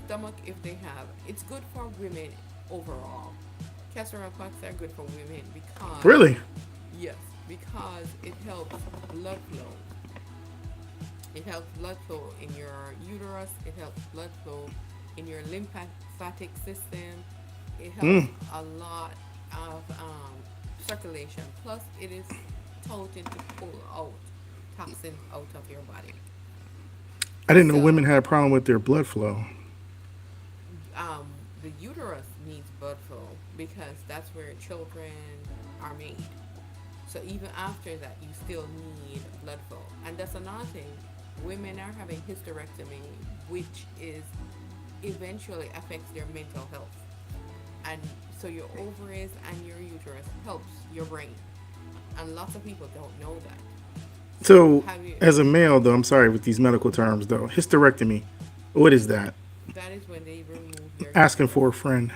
stomach. If they have, it's good for women overall. Castor oil packs are good for women because Really? yes, because it helps blood flow. It helps blood flow in your uterus. It helps blood flow in your lymphatic system. It helps Mm. a lot of circulation. Plus, it is told to pull out toxins out of your body. I didn't know women So, had a problem with their blood flow. the uterus needs blood flow because that's where children are made. So even after that, you still need blood flow, and that's another thing. Women are having hysterectomy, which is eventually affects their mental health, and so your ovaries and your uterus helps your brain. And lots of people don't know that. So So, have you? as a male, though, I'm sorry with these medical terms, though. Hysterectomy, what is that? That is when they remove your Asking for a uterus. friend.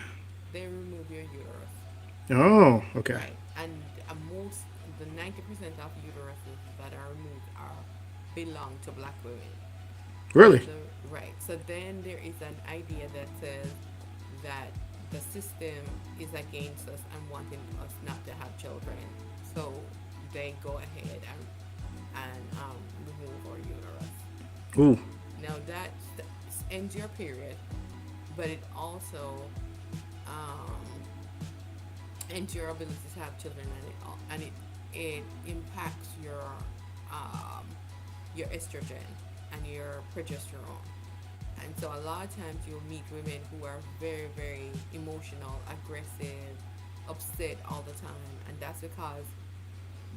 They remove your uterus, Oh, okay. right? And most the 90% of uteruses that are removed are belong to black women. So Really? right. So then there is an idea that says that the system is against us and wanting us not to have children. So they go ahead and remove our uterus. Ooh. Now that ends your period, but it also um, ends your ability to have children, and it impacts um, your estrogen and your progesterone. And so a lot of times you'll meet women who are very, very emotional, aggressive, upset all the time, and that's because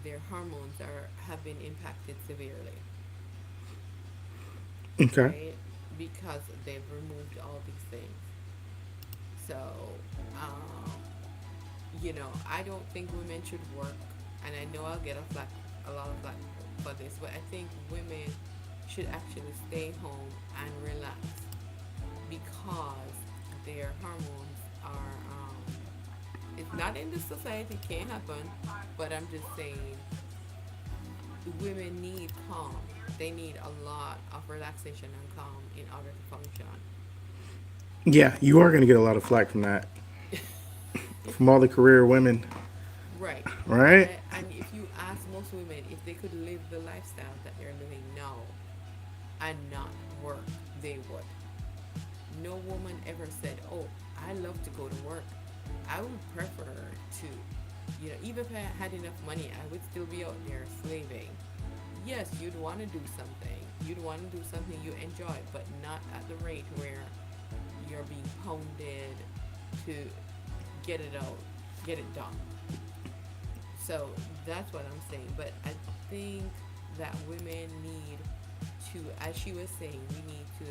their hormones are have been impacted severely, Okay. right? Because they've removed all these things. So, um, I don't think women should work, and I know I'll get a lot of flack for this, but I think women should actually stay home and relax because their hormones are. It's not in the society, can't happen, but I'm just saying women need calm. They need a lot of relaxation and calm in order to function. Yeah, you are going to get a lot of flack from that, from all the career women, Right. right? And if you ask most women if they could live the lifestyle that they're living now and not work, they would. No woman ever said, "Oh, I love to go to work. I would prefer to, even if I had enough money, I would still be out there slaving." Yes, you'd want to do something. You'd want to do something you enjoy, but not at the rate where you're being pounded to get it out, get it done. So that's what I'm saying. But I think that women need to, as she was saying, we need to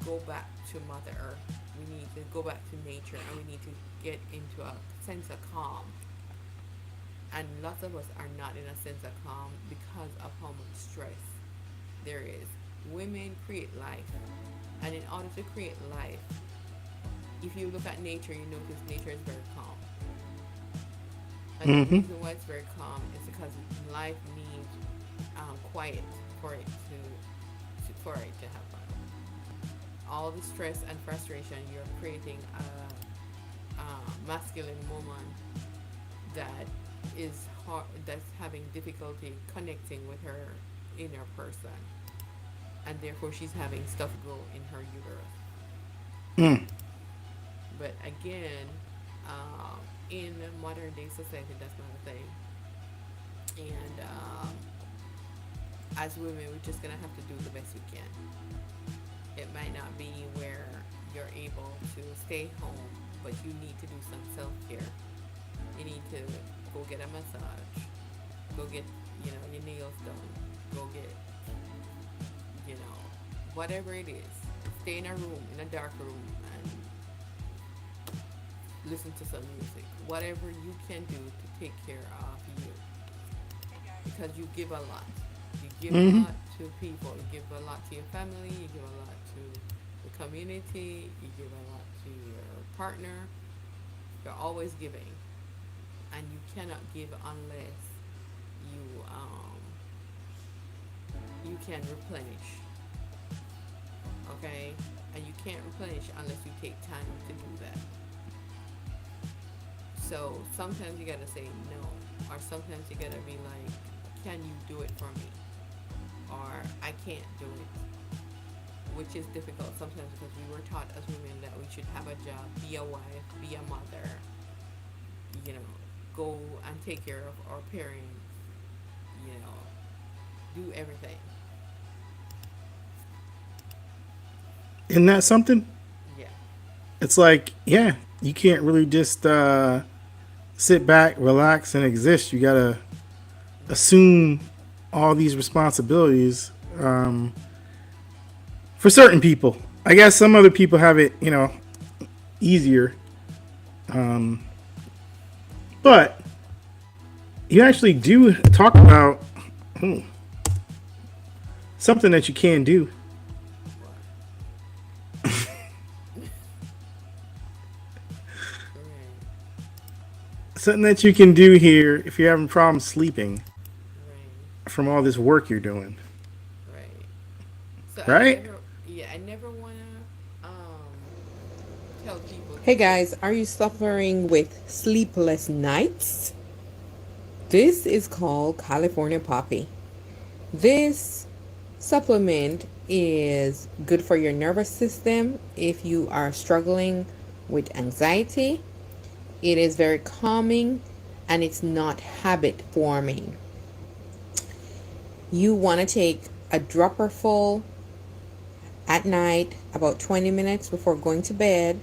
go back to Mother Earth. We need to go back to nature, and we need to get into a sense of calm. And lots of us are not in a sense of calm because of how much stress there is. Women create life, and in order to create life, if you look at nature, you notice nature is very calm. And the Mm-hmm. reason why it's very calm is because life needs quiet for it for it to happen. All the stress and frustration, you're creating a masculine woman that is hard, that's having difficulty connecting with her inner person, and therefore she's having stuff go in her uterus. Mm. But again, in modern day society, that's not a thing. And as women, we're just gonna have to do the best we can. It might not be where you're able to stay home, but you need to do some self care. You need to go get a massage, go get your nails done, go get whatever it is. Stay in a room, in a dark room, and listen to some music. Whatever you can do to take care of you, because you give a lot. You give a Mm-hmm. lot to people. You give a lot to your family. You give a lot to the community. You give a lot to your partner. You're always giving, and you cannot give unless you you can replenish. Okay, and you can't replenish unless you take time to do that. So sometimes you gotta say no, or sometimes you gotta be like, "Can you do it for me?" Or "I can't do it," which is difficult sometimes because we were taught as women that we should have a job, be a wife, be a mother, you know, go and take care of our parents, you know, do everything. Isn't that something? Yeah. It's like, yeah, you can't really just sit back, relax, and exist. You gotta assume all these responsibilities for certain people. I guess some other people have it, easier. But you actually do talk about something that you can do. What? Right, Something that you can do here if you're having problems sleeping right, from all this work you're doing. right. So I Right? never, yeah, I never wanna tell people to Hey get. guys, are you suffering with sleepless nights? This is called California Poppy. This supplement is good for your nervous system if you are struggling with anxiety. It is very calming and it's not habit forming. You want to take a dropper full at night, about 20 minutes before going to bed.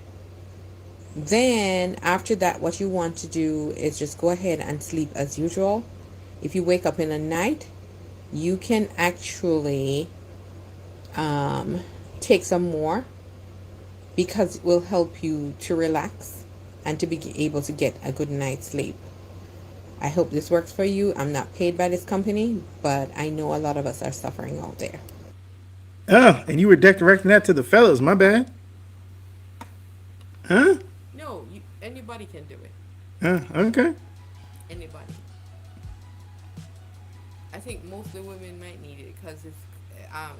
Then, after that, what you want to do is just go ahead and sleep as usual. If you wake up in the night, you can actually um, take some more because it will help you to relax and to be able to get a good night's sleep. I hope this works for you. I'm not paid by this company, but I know a lot of us are suffering out there. Oh, and you were directing that to the fellas. My bad. Huh? No, you, anybody can do it. Okay. Anybody. I think most of the women might need it because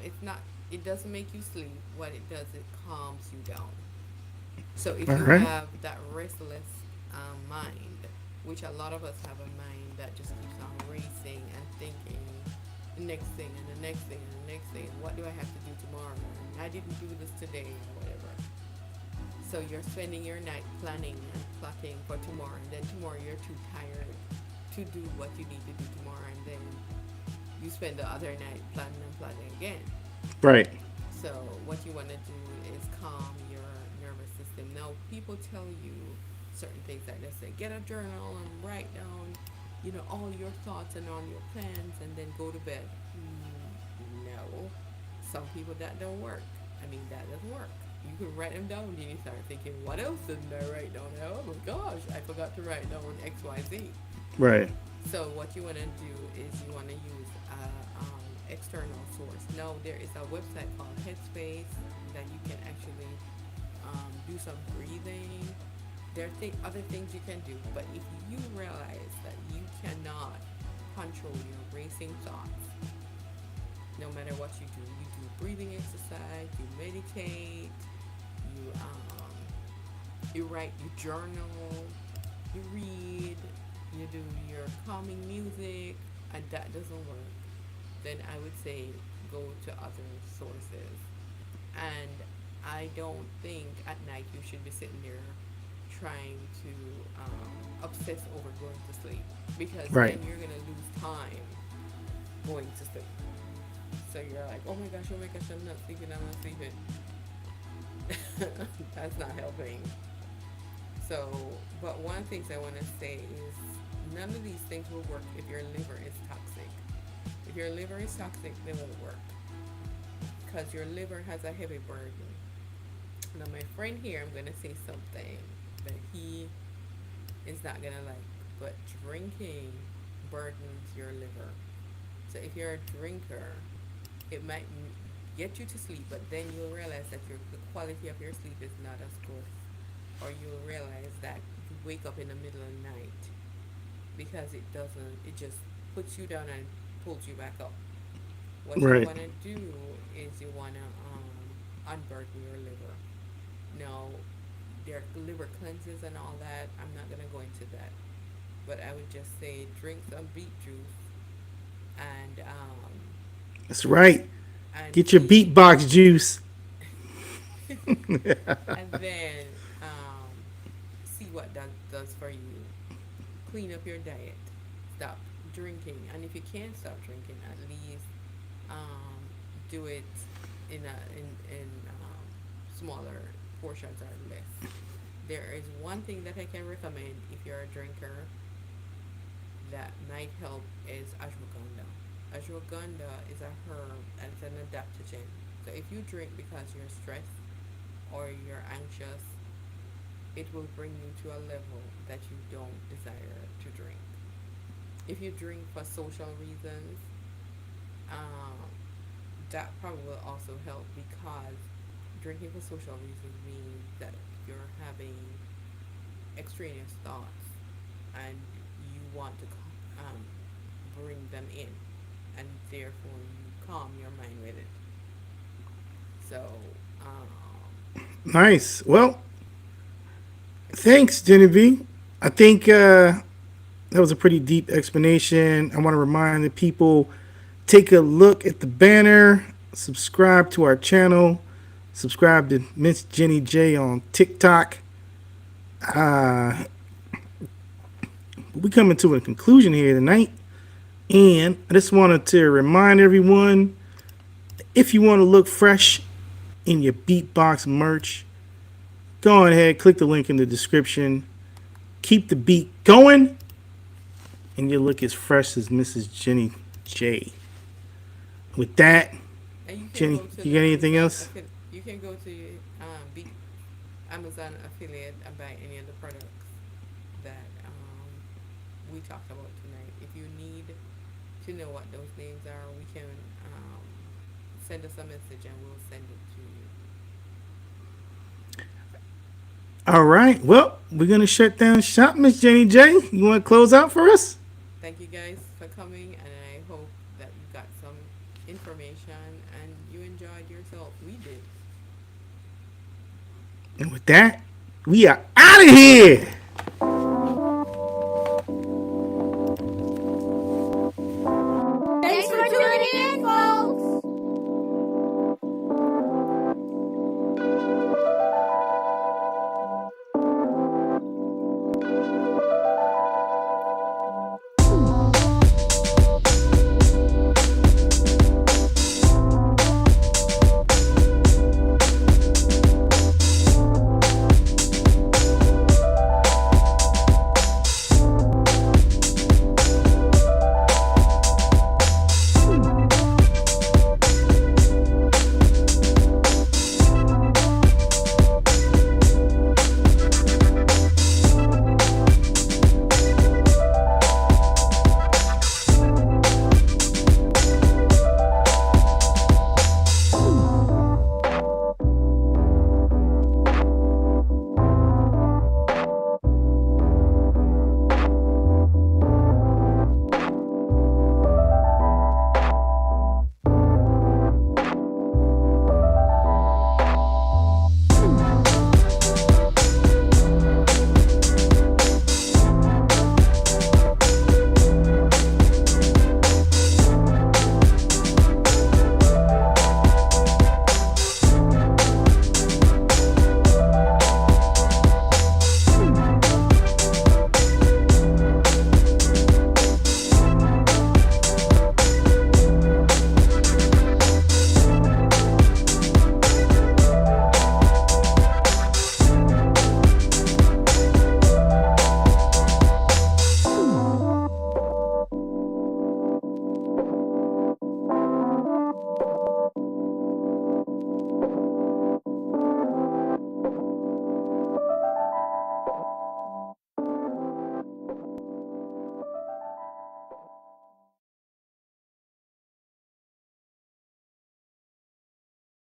it's not. It doesn't make you sleep. What it does, it calms you down. So if All you right. have that restless mind, which a lot of us have a mind that just keeps on racing and thinking the next thing and the next thing and the next thing, and what do I have to do tomorrow? And I didn't do this today or whatever. So you're spending your night planning and plotting for tomorrow, and then tomorrow you're too tired to do what you need to do tomorrow, and then you spend the other night planning and plotting again. Right. So what you want to do is calm your nervous system. Now people tell you certain things like they say, get a journal and write down, all your thoughts and all your plans, and then go to bed. No, some people that don't work. I mean that doesn't work. You can write them down, and then you start thinking, what else didn't I write down? Oh my gosh, I forgot to write down X, Y, Z. Right. So what you want to do is you want to use external source. Now there is a website called Headspace that you can actually do some breathing. There are other things you can do, but if you realize that you cannot control your racing thoughts, no matter what you do breathing exercise, you meditate, you write, you journal, you read, you do your calming music, and that doesn't work, then I would say go to other sources. And I don't think at night you should be sitting there trying to obsess over going to sleep because Right. then you're gonna lose time going to sleep. So you're like, oh my gosh, I'm not sleeping, I'm not sleeping. That's not helping. So, but one of the things I want to say is none of these things will work if your liver is toxic. If your liver is toxic, they won't work because your liver has a heavy burden. Now, my friend here, I'm going to say something that he is not going to like, but drinking burdens your liver. So, if you're a drinker, it might get you to sleep, but then you'll realize that the quality of your sleep is not as good, or you'll realize that you wake up in the middle of the night because it just puts you down and pulls you back up. What you Right. want to do is you want to unburden your liver. Now, there are liver cleanses and all that. I'm not going to go into that. But I would just say drink some beet juice and That's right. and Get your eat beatbox juice. and then see what that does for you. Clean up your diet. Stop drinking, and if you can't stop drinking, at least um, do it in smaller portions or less. There is one thing that I can recommend if you're a drinker that might help is ashwagandha. Ashwagandha is a herb and it's an adaptogen. So if you drink because you're stressed or you're anxious, it will bring you to a level that you don't desire to drink. if you drink for social reasons, um, that probably will also help because drinking for social reasons means that you're having extraneous thoughts and you want to bring them in, and therefore you calm your mind with it. So, Nice. Well, thanks, Genevieve. I think that was a pretty deep explanation. I want to remind the people, take a look at the banner, subscribe to our channel, subscribe to Miss Jenny J on TikTok. Uh, we coming to a conclusion here tonight, and I just wanted to remind everyone, if you want to look fresh in your beatbox merch, go ahead, click the link in the description. Keep the beat going, and you look as fresh as Mrs. Jenny J. With that, and you can Jenny, go to you the got anything Amazon. else? You can go to Be Amazon affiliate and buy any of the products that we talked about tonight. If you need to know what those names are, we can send us a message and we'll send it to you. All right. Well, we're gonna shut down shop, Miss Jenny J. You want to close out for us? Thank you guys for coming, and I hope that you got some information and you enjoyed yourself. We did. And with that, we are out of here.